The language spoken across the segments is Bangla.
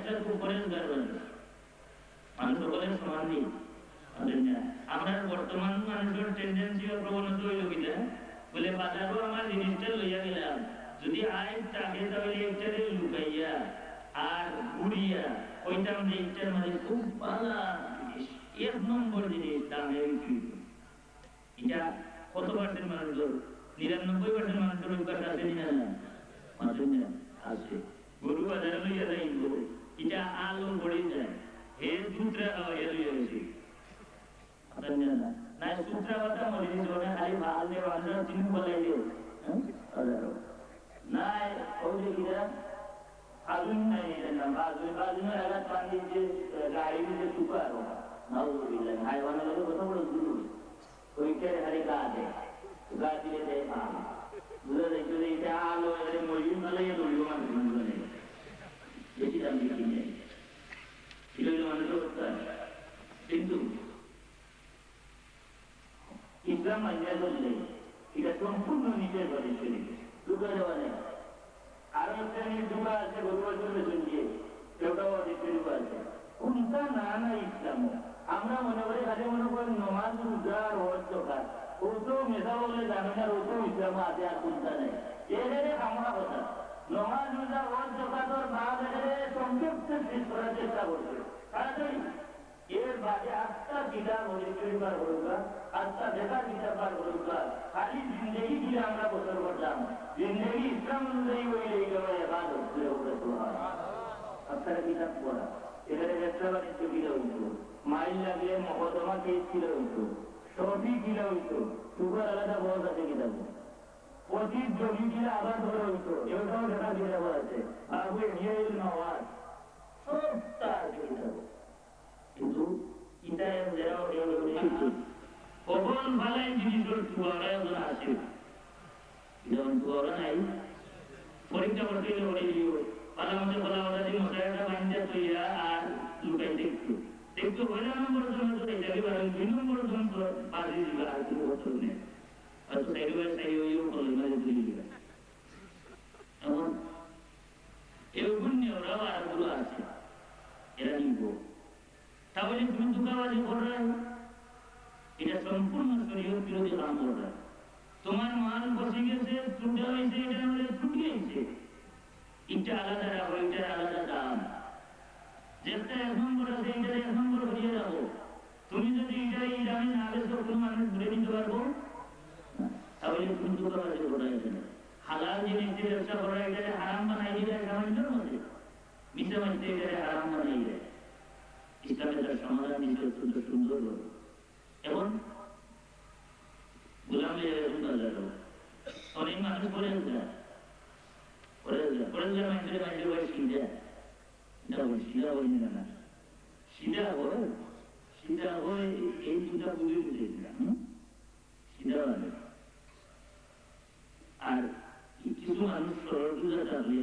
একটা খুব পরিষ্কার করে মানুষ সকলের সমান নেই আমরা বর্তমান মানুষের টেন্ডেন্সি ও প্রবণতা হইল কিনা বলে বাজারও আমার জিনিসটা লইয়া গেলাম যদি আয় থাকে তাহলে একটারে লুকাইয়া আর ঘুরিয়া ওইটার মধ্যে একটার মধ্যে খুব ভালো জিনিস 1 নম্বর জিনিস দামে বিক্রি এটা কত পার্সেন্ট মানুষের 99% মানুষের অভ্যাস আছে না আছে গরু বাজারে লইয়া যাইব এটা আলো পড়ে যায় হে সূত্রা লইয়া গেছে না সূত্রা কথা মনে জোরে খালি ভাল দিয়ে বাজার চিনি বলাই দিও না ওই যে কিরা আগুন নাই না বাজুন লাগা পানি যে গাড়ি যে সুপারো নাউজুবিল্লাহ হাইওয়ানের লোক কথা বলে শুরু ওইটারে খালি গাছে গা দিলে দেয় পান বুঝে দেখো যে এটা আলো এর মরিম মালাই দড়িও মানুষ বলে বেশি দাম বিক্রি নেই এগুলো মানুষ করতে কিন্তু ইসলাম মাইনে করলে এটা সম্পূর্ণ নিজের ঘরে চলে দুটো দেওয়া নেই আরো শ্রেণীর দুটো আছে গরুয়ার বেতন দিয়ে সেটাও অনেক শ্রেণী আছে কোনটা না না ইসলাম আমরা মনে করি খালি মনে করি নমাজ রোজা হজ জাকাত ওটাও মেধা বলে জানে না ওটাও ইসলাম আছে আর কোনটা নেই এখানে আমরা কথা নমাজ রোজা হজ জাকাতের নাম এখানে সংক্ষিপ্ত শেষ করার চেষ্টা করছে তাড়াতাড়ি এর বাদে 8টা কিতাব পরিবার হলুকা 8টা বেকার কিতাব বার হলুকা খালি জিন্দগি দিয়ে আমরা বছর করতাম জিন্দগি ইসলাম অনুযায়ী ওই গেল এবার আপনারা কিতাব পড়া এখানে ব্যবসা বাণিজ্য কিনা হইত মাইল লাগলে মকদমা কেস কিনা হইত ট্রফি কিনা হইত সুগার আলাদা বস আছে কিতাব পঁচিশ জমি কিনা আবার ধরে হইত এটাও দেখা কিতাব আছে আবু হিয়াইল নওয়াজ সব তার কিতাব কিন্তু কখন ভালাই জিনিসের টুয়ারায় আছে যেমন টুয়ারা নাই পরীক্ষা করতে পালা মধ্যে বলা ওরা যে মশাইটা বান্ধে তৈরা আর লুকাই দেখতো দেখতো পয়লা নম্বর জন্য তো এটা এবার 2 নম্বর জন্য বাজি দিবা আর কোনো বছর নেই আর তো সাইডওয়ে সাইড হইও বলে না যে তুই দিবা এখন এই গুণ ওরা আর গুলো আছে এরা নিব তাহলে তুমি দুঃখাবাজি করো এটা সম্পূর্ণ শরীয়ত বিরোধী কাম করো তোমার মাল বসে গেছে ত্রুটা হয়েছে এটা আমাদের ত্রুটি হয়েছে এটা আলাদা রাখো এটা আলাদা দাম যেটা 1 নম্বর আছে এটা 1 নম্বর হয়ে যাবো তুমি যদি এটা এই দামে না বেচো কোনো মানুষ ঘুরে নিতে পারবো তাহলে তুমি দুঃখাবাজি করো এখানে হালাল জিনিস দিয়ে ব্যবসা করা এটা হারাম বানাই দিলে সমাজের মধ্যে মিথ্যা মানতে এটা হারাম বানাই দেয় ইসলামের সমাধান হিসেবে সুন্দর এবং গোলামে অনেক মানুষ করে যায় মানুষের মানুষের বয়স সিধা সিধা হই না সিধা হয় এই দুটা বুঝে বুঝে সিধা মানে আর কিছু মানুষ সরল পূজা থাকলে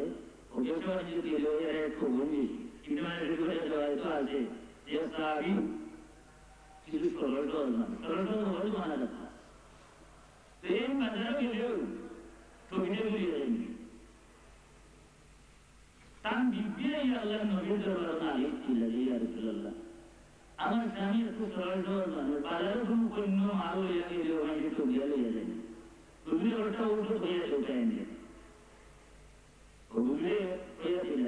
ওকে সবাই যদি খবর নেই কিন্তু মানুষের হয়তো আছে যে সাহাবি কিছু সরল হল মানা যাচ্ছে তো এই বাজারে গেলেও তহিনে বুঝিয়ে যায়নি তার বিদ্যে আল্লাহ নবীর দরবারে আলিফ ছিল ইয়া রাসূলুল্লাহ আমার স্বামী এত সরল মানুষ বাজারে কোনো পণ্য মাল হইয়া গেলেও আমি তো গেলে যায়নি তুমি ওটা উল্টো হইয়া ওঠায় নিয়ে বুঝলে হইয়াছিল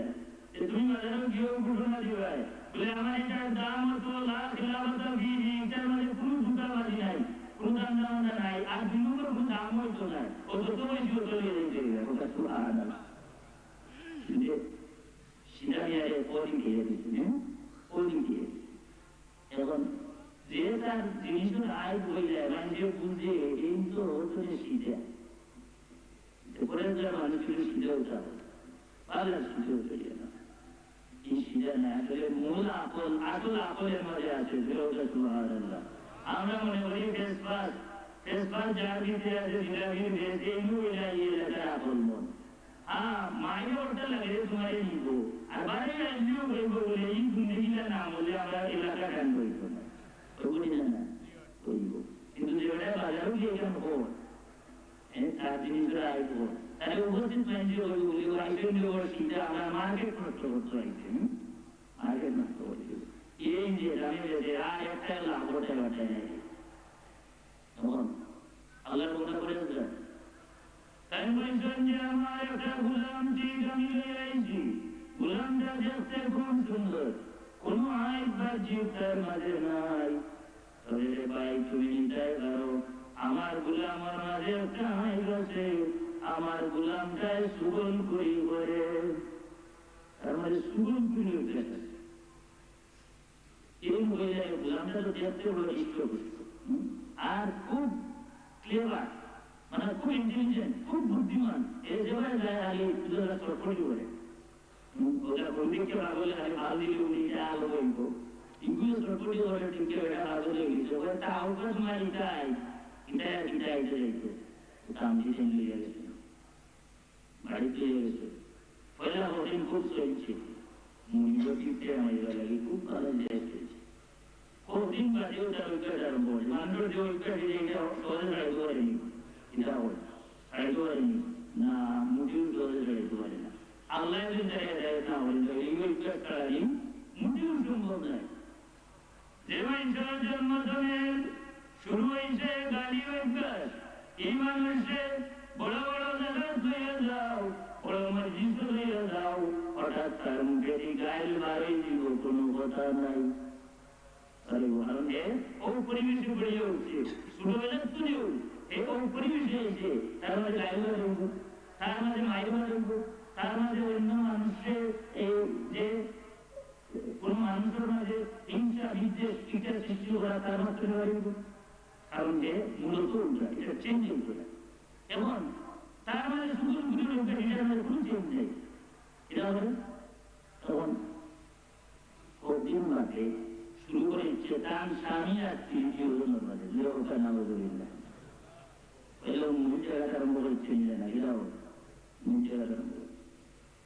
তুমি বাজারে গিয়েও ঘোষণা দিবাই বলে আমার এটার দাম হতো লাখ খিলাফত বিধি এটার মধ্যে কোনো দুটাবাজি নাই কোনো দাম নাই আর 2 নম্বর কোনো দাম হইতো না ও যত বেশি চলে যেতে ওটা খুব আলাদা সিনারিয়ারে পরিং খেয়ে দিচ্ছে পরিং খেয়ে এখন যে তার জিনিসের আয় হয়ে যায় মানে যে বুঝে এই তো হচ্ছে সিধা পরে যারা মানুষ সিধে ওঠা পারলে সিধে উঠে না এই সিধা না আসলে মূল আসল আকলের মধ্যে আছে সুবহানাল্লাহ আমরা মনে করি ফেসপাস যার ভিতরে আছে জিলাপির ভেজ এইগুলো এলাকা আকল মন মায়ের ওটা লাগে তোমার নিব আর বাইরে আসলেও বলবো বলে এই জিনিসটা না বলে আমরা এলাকা গান বলবো না ওগুলি না বলবো কিন্তু যেটা বাজারও গিয়ে এখানে হোক তার জিনিসটা আসবো তাহলে উপস্থিত মাইন্ডে বলবো আইসেন সিধা আমরা মার্কেট খরচ করতে আইছেন নিজে জানিয়ে যে আর একটা লাভ করতে পারছে না তখন আল্লাহর কথা করেছেন তাই বলছেন যে আমার একটা গোলাম ঠিক আমি লইছি গোলামটা দেখতে খুব সুন্দর কোনো আইব বা জীব তার মাঝে নাই তবে রে ভাই তুমি চিন্তায় করো আমার গোলামের মাঝে একটা আইব আছে আমার গোলামটায় সুগন করি করে তার মাঝে সুগন করি উঠেছে এই মহিলার গোলামটা তো দেখতে বড় ইষ্ট করছে আর খুব ক্লেভার মানে খুব ইন্টেলিজেন্ট খুব বুদ্ধিমান এই জায়গায় যায় আগে দুজনে চটপটি করে ওটা কোনদিকে বলে আগে ভালো দিলে উনি আলো বলব ইগুলো চটপটি করে ঠিকই ওটা ভালো লেগেছে ওটা আউটপাস মারি তাই এটা আইতে যাইতো কামটি সেন্ডলি গেছে বাড়িতে গেছে পয়লা হোটেল খুব চলছে মুনিও টিপতে আমার লাগে খুব ভালো যাইছে কদিন বাদে ওটা উইকেট আরম্ভ হয়েছে মাত্র যে উইকেট এটা সহজে রাখতে পারেনি এটা হয় রাখতে পারেনি না মুটিও সহজে রাখতে পারে না আল্লাহ যদি দেয় না বলেন এই উইকেট ছাড়াই মুটিও সম্ভব নয় যে মানুষের জন্মদিনে শুরু হয়েছে গাড়ি উইকেট এই মানুষের বড় বড় জায়গা ধুয়ে যাও বড় মসজিদ ধুয়ে যাও হঠাৎ তার মুখে গাইল বাড়াই দিব কোনো কথা নাই अरे उदाहरण है और परिवेश में बड़ी होती है सुनोवेला तो नहीं हो एक और परिवेश है इसे तार में लाइव रहेंगे तार में माइव रहेंगे तार में जो अन्य मनुष्य जे কোনো মানুষের মাঝে হিংসা বিদ্বেষ এটা সৃষ্টি করা তার মাধ্যমে পারিব কারণ যে মূলত উল্টা এটা চেঞ্জ হইতে না এখন তার মাঝে শুধু শুধু লোকের এটার মাঝে কোনো চেঞ্জ নেই এটা হবে তখন কদিন বাদে শুরু করে চেতান স্বামী আর তৃতীয় জনের মাঝে লোকটা নামজুবিল্লাহ এলো মূল জায়গাটা আরম্ভ করছে না এরাও মূল জায়গাটা আরম্ভ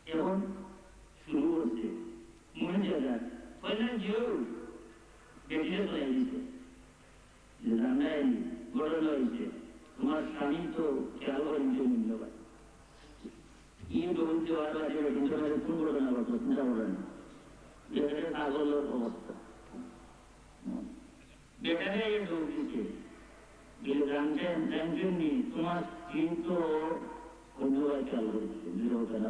এখন শুরু হচ্ছে মূল জায়গা পয়লা যেও বেটিয়ে চলে দিচ্ছে যে রান্নায় গড়ে রয়েছে তোমার স্বামী তো খেয়াল করেন যে মূল্যবান ইউটিউব বলতে পারবে আসলে কিন্তু কোন ঘটনা ঘটলো চিন্তা করেন এটা পাগলের অবস্থা বেটারে ঢোক দিচ্ছে জানছেন নি তোমার স্কিন তো অন্যভাবে খেয়াল করেছে বিরোধনা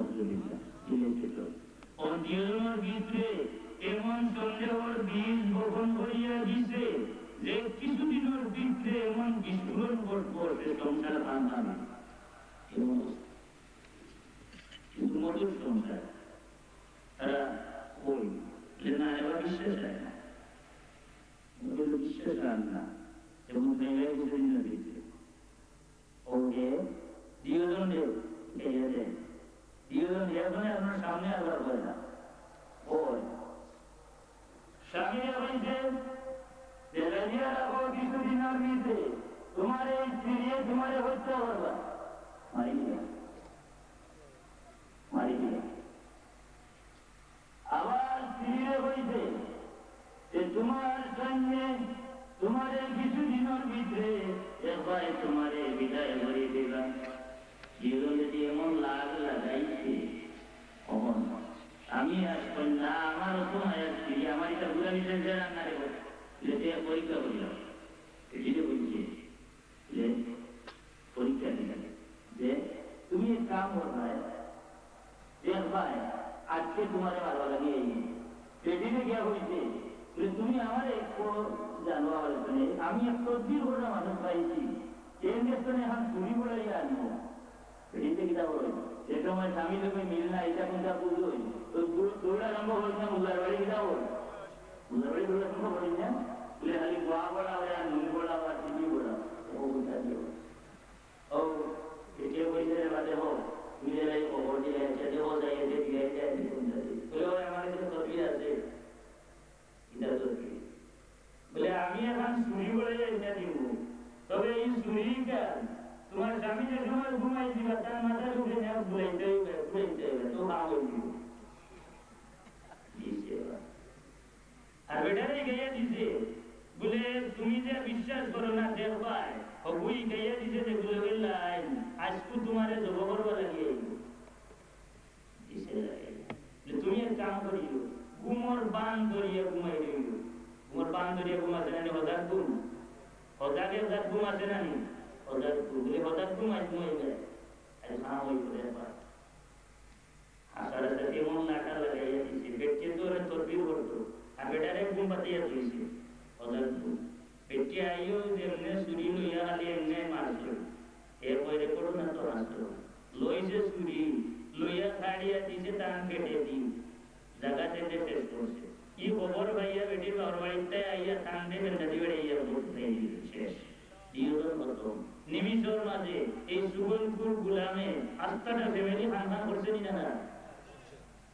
অন্যজনের ভিতরে এমন সন্দেহর বীজ বপন করিয়া দিছে যে কিছুদিনের ভিতরে এমন বিস্ফোরণ করছে সংসার ভাঙানো কিন্তু মধুর সংসার তারা ওই না এবার বিশ্বাস হয় না বিশ্বাস আর না এবং মেয়েরাই কিছুদিন দিচ্ছে ওকে দুজন দেব গেছে দুজন যেখানে আপনার সামনে আবার হয় না ওই স্বামীরা বলছে যে রাজিয়া রাখো কিছুদিনের ভিতরে তোমার এই স্ত্রী তোমার হত্যা করবা মারি দিয়ে আবার স্ত্রীরা বলছে যে তোমার সঙ্গে তোমার কিছুদিনের ভিতরে একবার তোমার বিদায় করে দিলাম জীবন যদি এমন লাগ লাগাইছে কখন আমি আর কন্যা আমারও তোমার স্ত্রী আমার এটা বুড়া মিশন রান্না রেখে পরীক্ষা করিলাম এটিতে বলছে যে পরীক্ষা দিলাম যে তুমি এক কাম করবে দেখবাই আজকে তোমার ভালো লাগে সেদিনে গিয়া হয়েছে তুমি আমার জানো আমার আমি এক তদ্বির করে মানুষ পাইছি এর ক্ষেত্রে এখন চুরি করে আনবো এটিতে কিতা বলো সে সময় স্বামী লোকে মিল না এটা কোনটা বুঝলো তো দৌড়া আরম্ভ করিস না মুদার বাড়ি কিতা বল মুদার বাড়ি দৌড়া আরম্ভ করিস না বলে খালি গোয়া পড়া হয় আর নুন পড়া আর টিভি পড়া ও কোথা দিয়ে ও এটি বইতে বাদে হোক নিজেরাই খবর দিয়ে সেটা হো যায় এসে দিয়ে যায় বলে আমার কাছে তদবির আছে বলে আমি এখন চুরি করে এটা দিব তবে এই চুরিটা তোমার স্বামী যে সময় ঘুমাই দিবা তার মাথায় উঠে নেওয়া ঘুরাইতে হবে তো ভালো দিব আর বেটারে গাইয়া দিছে বলে তুমি যে বিশ্বাস করো না দেখবাই হবুই গাইয়া দিছে যে বলে বললাই আজকে তোমারে জব করবো লাগিয়ে তুমি এক কাম করিও ঘুমর বান ধরিয়া ঘুমাই দিও ঘুমের পান ধরিয়ে ঘুম আছে নানি হজার ঘুম হজাকে হজার ঘুম আছে নানি হজার ঘুম হজার ঘুম আজ ঘুমাই যায় আজ খাওয়া হয়ে করে একবার হাসার সাথে এমন নাটা লাগাইয়া দিয়েছে বেটকে তো তরবির করতো আর বেটারে ঘুম পাতিয়া দিয়েছে হজার ঘুম বেটকে আইও এমনি চুরি লইয়া খালি এমনি মারছিল এ বইরে করো না তো হাসতো লইছে চুরি লইয়া ছাড়িয়া দিছে টান কেটে দিই জায়গা থেকে শেষ করছে কি খবর ভাইয়া বেটির ঘর বাড়িতে আইয়া টান দেবেন নদী বেড়ে ইয়া করতে শেষ নিমিষর মাঝে এই সুগন্ধপুর গুলামে আস্থাটা ফ্যামিলি খান করছে না